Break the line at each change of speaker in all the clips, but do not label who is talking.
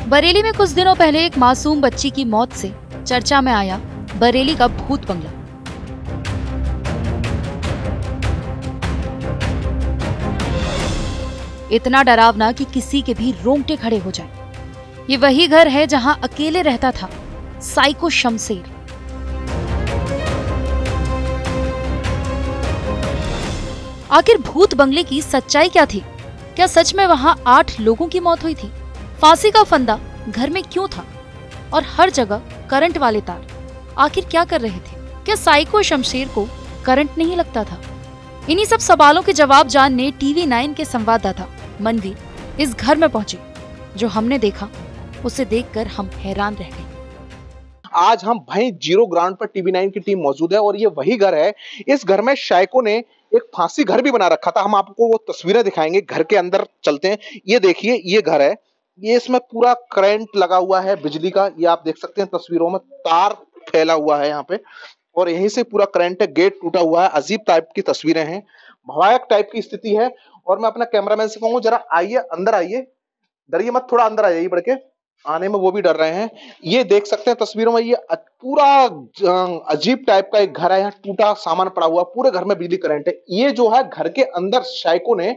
बरेली में कुछ दिनों पहले एक मासूम बच्ची की मौत से चर्चा में आया बरेली का भूत बंगला। इतना डरावना कि किसी के भी रोंगटे खड़े हो जाए। ये वही घर है जहां अकेले रहता था साइको शमशेर। आखिर भूत बंगले की सच्चाई क्या थी? क्या सच में वहां 8 लोगों की मौत हुई थी? फांसी का फंदा घर में क्यों था और हर जगह करंट वाले तार आखिर क्या कर रहे थे? क्या साइको शमशेर को करंट नहीं लगता था? इन्हीं सब सवालों के जवाब जानने टीवी 9 के संवाददाता मनवीर इस घर में पहुंचे। जो हमने देखा उसे देखकर हम हैरान रह गए।
आज हम भाई जीरो ग्राउंड पर टीवी 9 की टीम मौजूद है और ये वही घर है। इस घर में साइको ने एक फांसी घर भी बना रखा था। हम आपको वो तस्वीरें दिखाएंगे, घर के अंदर चलते हैं। ये देखिए, ये घर है, ये इसमें पूरा करंट लगा हुआ है बिजली का। ये आप देख सकते हैं तस्वीरों में, तार फैला हुआ है यहाँ पे और यहीं से पूरा करंट है। गेट टूटा हुआ है। अजीब टाइप की तस्वीरें हैं, भयानक टाइप की स्थिति है। और मैं अपना कैमरामैन से कहूंगा, जरा आइए, अंदर आइए, डरिए मत, थोड़ा अंदर आ जाइए बढ़ के। आने में वो भी डर रहे हैं। ये देख सकते हैं तस्वीरों में, ये पूरा अजीब टाइप का एक घर है। यहाँ टूटा सामान पड़ा हुआ, पूरे घर में बिजली करंट है। ये जो है घर के अंदर साइको ने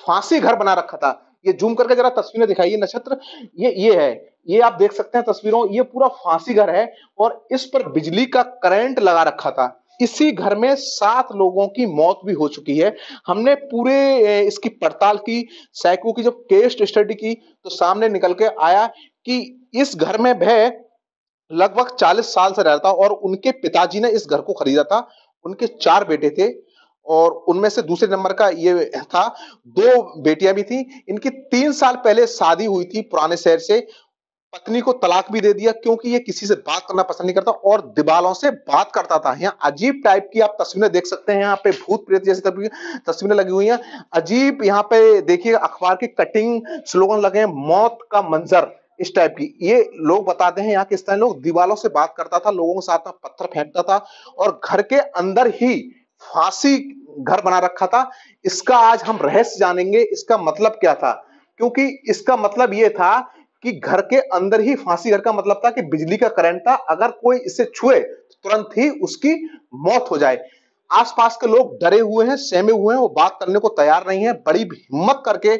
फांसी घर बना रखा था। ये जूम करके जरा तस्वीरें दिखाइए नक्षत्र। ये है, ये आप देख सकते हैं तस्वीरों, ये पूरा फांसी घर है और इस पर बिजली का करंट लगा रखा था। इसी घर में 7 लोगों की मौत भी हो चुकी है। हमने पूरे इसकी पड़ताल की, साइको की जब केस स्टडी की तो सामने निकल के आया कि इस घर में वह लगभग 40 साल से रहता और उनके पिताजी ने इस घर को खरीदा था। उनके 4 बेटे थे और उनमें से दूसरे नंबर का ये था। 2 बेटियां भी थी। इनकी 3 साल पहले शादी हुई थी पुराने शहर से। पत्नी को तलाक भी दे दिया क्योंकि ये किसी से बात करना पसंद नहीं करता और दीवालों से बात करता था। यहाँ अजीब टाइप की आप तस्वीरें देख सकते हैं। यहाँ पे भूत प्रेत जैसी तस्वीरें लगी हुई हैं। अजीब यहाँ पे देखिए, अखबार की कटिंग, स्लोगन लगे हैं, मौत का मंजर, इस टाइप की। ये लोग बताते हैं यहाँ के स्थानीय लोग, दीवालों से बात करता था, लोगों के साथ में पत्थर फेंकता था और घर के अंदर ही फांसी घर बना रखा था। इसका आज हम रहस्य जानेंगे, इसका मतलब क्या था। क्योंकि इसका मतलब ये था कि घर के अंदर ही फांसी घर का मतलब था कि बिजली का करंट था, अगर कोई इसे छुए तो तुरंत ही उसकी मौत हो जाए। आसपास के लोग डरे हुए हैं, सहमे हुए हैं, वो बात करने को तैयार नहीं है। बड़ी हिम्मत करके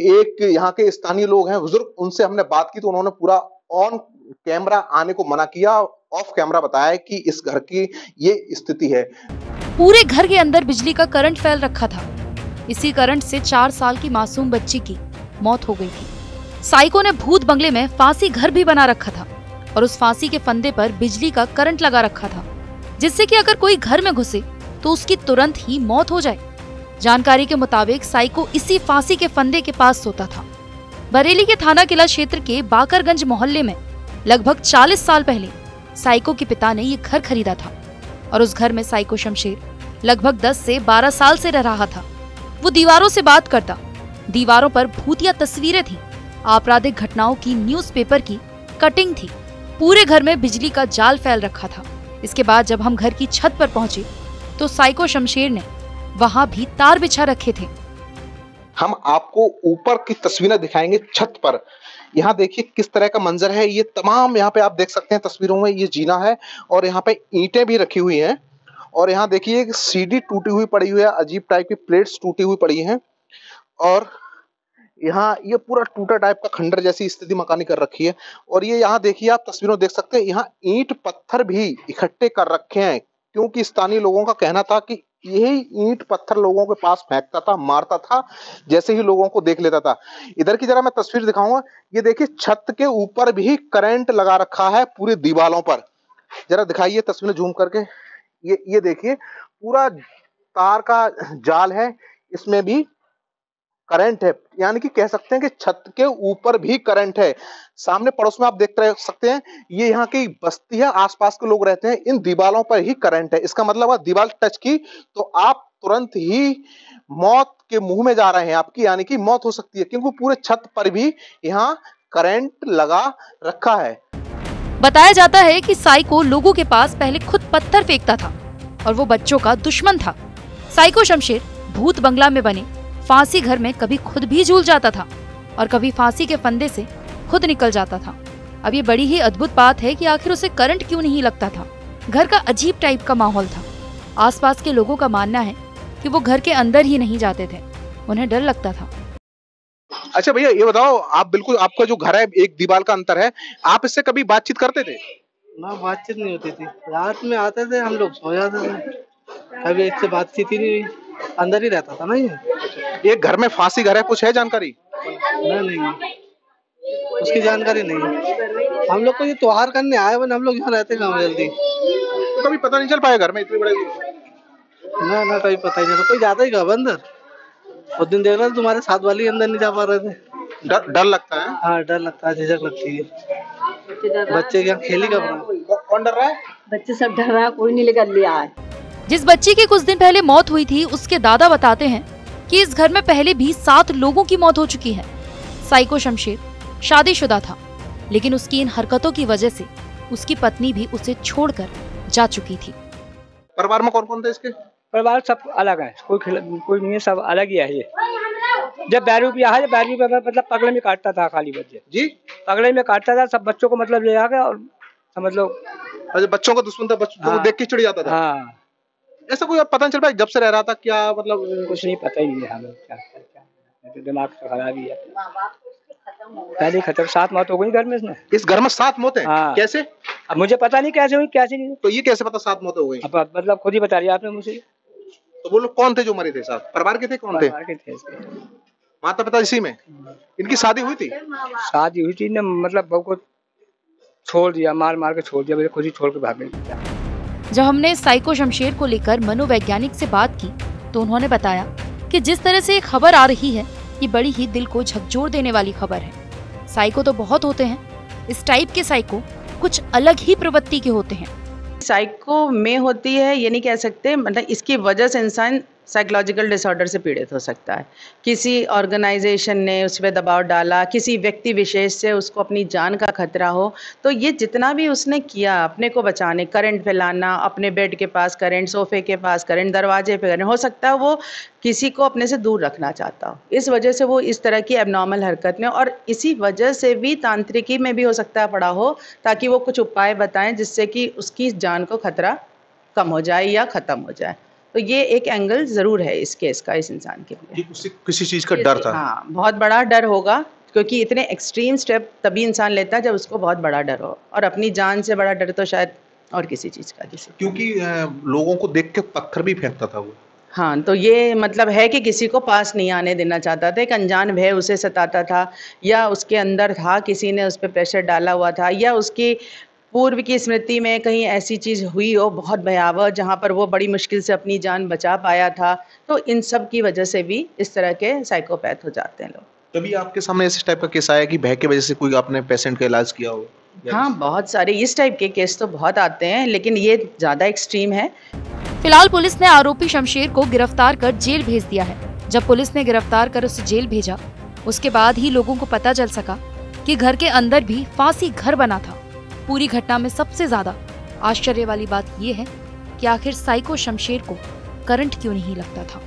एक यहाँ के स्थानीय लोग हैं बुजुर्ग, उनसे हमने बात की तो उन्होंने पूरा ऑन कैमरा आने को मना किया, ऑफ कैमरा बताया कि इस घर की ये स्थिति है।
पूरे घर के अंदर बिजली का करंट फैल रखा था। इसी करंट से 4 साल की मासूम बच्ची की मौत हो गई थी। साइको ने भूत बंगले में फांसी घर भी बना रखा था और उस फांसी के फंदे पर बिजली का करंट लगा रखा था, जिससे कि अगर कोई घर में घुसे तो उसकी तुरंत ही मौत हो जाए। जानकारी के मुताबिक साइको इसी फांसी के फंदे के पास सोता था। बरेली के थाना किला क्षेत्र के बाकरगंज मोहल्ले में लगभग 40 साल पहले साइको के पिता ने ये घर खरीदा था और उस घर में साइको शमशेर लगभग 10 से 12 साल से रह रहा था। वो दीवारों से बात करता, दीवारों पर भूतिया तस्वीरें थी, आपराधिक घटनाओं की न्यूज़पेपर की कटिंग थी। पूरे घर में बिजली का जाल फैल रखा था। इसके बाद जब हम घर की छत पर पहुंचे तो साइको शमशेर ने वहां भी तार बिछा रखे थे।
हम आपको ऊपर की तस्वीरें दिखाएंगे छत पर। यहाँ देखिए किस तरह का मंजर है। ये तमाम यहाँ पे आप देख सकते हैं तस्वीरों में, ये जीना है और यहाँ पे ईंटें भी रखी हुई हैं और यहाँ देखिए एक सीढ़ी टूटी हुई पड़ी हुई है, अजीब टाइप की प्लेट्स टूटी हुई पड़ी हैं और यहाँ ये पूरा टूटा टाइप का खंडर जैसी स्थिति मकानी कर रखी है। और ये यहाँ देखिए, आप तस्वीरों देख सकते हैं, यहाँ ईंट पत्थर भी इकट्ठे कर रखे हैं क्योंकि स्थानीय लोगों का कहना था कि यही ईंट पत्थर लोगों के पास फेंकता था, मारता था, जैसे ही लोगों को देख लेता था। इधर की जरा मैं तस्वीर दिखाऊंगा। ये देखिए छत के ऊपर भी करंट लगा रखा है पूरी दीवारों पर। जरा दिखाइए तस्वीरें जूम करके। ये देखिए पूरा तार का जाल है, इसमें भी करंट है, यानी कि कह सकते हैं कि छत के ऊपर भी करंट है। सामने पड़ोस में आप देख सकते हैं, ये यहाँ की बस्ती है, आसपास के लोग रहते हैं, इन दीवारों पर ही करंट है। इसका मतलब है दीवार टच की तो आप तुरंत ही मौत के मुंह में जा रहे हैं आपकी, यानी कि मौत हो सकती है क्योंकि पूरे छत पर भी यहाँ करंट लगा रखा है।
बताया जाता है कि साइको लोगों के पास पहले खुद पत्थर फेंकता था और वो बच्चों का दुश्मन था। साइको शमशेर भूत बंगला में बने फांसी घर में कभी खुद भी झूल जाता था और कभी फांसी के फंदे से खुद खुद निकल जाता था। अब ये बड़ी ही अद्भुत बात है कि आखिर उसे करंट क्यों नहीं लगता था। घर का अजीब टाइप का माहौल था। आसपास के लोगों का मानना है कि वो घर के अंदर ही नहीं जाते थे, उन्हें डर लगता था।
अच्छा भैया ये बताओ, आप बिल्कुल, आपका जो घर है एक दीवार का अंतर है, आप इससे कभी बातचीत करते थे?
ना बातचीत नहीं होती थी, रात में आते थे हम लोग सो जाते थे, कभी इससे बातचीत ही नहीं हुई, अंदर ही रहता था ना
ये घर में फांसी घर है, कुछ है जानकारी?
नहीं, उसकी जानकारी नहीं। हम लोग को ये त्योहार करने आए बन, हम लोग यहाँ रहते कहाँ जल्दी।
तो कभी पता नहीं चल पाया घर में इतने बड़े?
ना कभी पता ही नहीं, कोई जाता ही कब अंदर। उस दिन देख रहा था तुम्हारे साथ वाली अंदर नहीं जा पा रहे थे।
डर लगता है?
हाँ डर लगता है, झिझक लगती है। बच्चे क्या खेली कब रहा?
कौन डर रहा है?
बच्चे सब डर रहा है, कोई नहीं लेकर लिया है।
जिस बच्ची की कुछ दिन पहले मौत हुई थी, उसके दादा बताते हैं कि इस घर में पहले भी 7 लोगों की मौत हो चुकी है। साइको शमशेर शादीशुदा था, लेकिन उसकी इन हरकतों की वजह से उसकी पत्नी भी उसे छोड़कर जा चुकी थी।
परिवार में कौन कौन थे इसके?
परिवार सब अलग है, कोई नहीं है, सब अलग ही है। ये जब बैरू पिया है, बैरू पे मतलब पगड़े में काटता था, खाली बच्चे जी पगड़े में काटता था, सब बच्चों को मतलब ले आके और समझ लो।
अच्छा, बच्चों का दुश्मन था, बच्चों को देख के चिढ़ जाता था।
हाँ।
ऐसा कोई पता नहीं चल पाया जब से रह रहा था क्या? मतलब
कुछ नहीं पता ही नहीं है हमें क्या दिमाग तो खराब ही है। पहले खत्म, 7 मौत हो गई घर में। इसमें
इस घर में 7 मौतें?
हाँ।
कैसे?
अब मुझे पता नहीं कैसे हुई कैसे नहीं।
तो ये कैसे पता 7 मौतें हो गई?
अब मतलब खुद ही बता रही आपने मुझे।
तो वो लोग कौन थे जो मरे थे? साथ परिवार के थे? कौन थे? माता पिता इसी में? इनकी शादी हुई थी?
शादी हुई थी ना, मतलब बहू को छोड़ दिया, मार के छोड़ दिया, मुझे खुद ही छोड़ के भाग गई।
जब हमने साइको शमशेर को लेकर मनोवैज्ञानिक से बात की तो उन्होंने बताया कि जिस तरह से खबर आ रही है, ये बड़ी ही दिल को झकझोर देने वाली खबर है। साइको तो बहुत होते हैं, इस टाइप के साइको कुछ अलग ही प्रवृत्ति के होते हैं।
साइको में होती है ये नहीं कह सकते, मतलब इसकी वजह से इंसान साइकोलॉजिकल डिसऑर्डर से पीड़ित हो सकता है। किसी ऑर्गेनाइजेशन ने उस पर दबाव डाला, किसी व्यक्ति विशेष से उसको अपनी जान का खतरा हो, तो ये जितना भी उसने किया अपने को बचाने, करंट फैलाना, अपने बेड के पास करंट, सोफे के पास करंट, दरवाजे पे करंट, हो सकता है वो किसी को अपने से दूर रखना चाहता हो, इस वजह से वो इस तरह की एबनॉर्मल हरकत में, और इसी वजह से भी तांत्रिकी में भी हो सकता है पड़ा हो, ताकि वो कुछ उपाय बताएं जिससे कि उसकी जान को खतरा कम हो जाए या ख़त्म हो जाए। तो ये एक एंगल ज़रूर है इस केस का, इस इंसान के लिए।
किसी चीज़ का डर था?
हाँ, बहुत बड़ा डर होगा, क्योंकि इतने एक्सट्रीम स्टेप तभी इंसान लेता है जब उसको बहुत बड़ा डर हो, और अपनी जान से बड़ा डर तो शायद और किसी चीज़ का,
क्योंकि लोगों को देख के पत्थर भी फेंकता था वो।
हाँ, तो ये मतलब है कि किसी को पास नहीं आने देना चाहता था, एक अनजान भय उसे सताता था, या उसके अंदर था, किसी ने उस पर प्रेशर डाला हुआ था, या उसकी पूर्व की स्मृति में कहीं ऐसी चीज़ हुई हो बहुत भयावह, जहाँ पर वो बड़ी मुश्किल से अपनी जान बचा पाया था। तो इन सब की वजह से भी इस तरह के साइकोपैथ हो जाते हैं लोग।
कभी आपके सामने इस टाइप का केस आया कि भय की वजह से कोई आपने पेशेंट का इलाज किया हो?
हाँ, बहुत सारे इस टाइप के केस तो बहुत आते हैं, लेकिन ये ज़्यादा एक्सट्रीम है।
फिलहाल पुलिस ने आरोपी शमशेर को गिरफ्तार कर जेल भेज दिया है। जब पुलिस ने गिरफ्तार कर उसे जेल भेजा, उसके बाद ही लोगों को पता चल सका कि घर के अंदर भी फांसी घर बना था। पूरी घटना में सबसे ज्यादा आश्चर्य वाली बात यह है कि आखिर साइको शमशेर को करंट क्यों नहीं लगता था।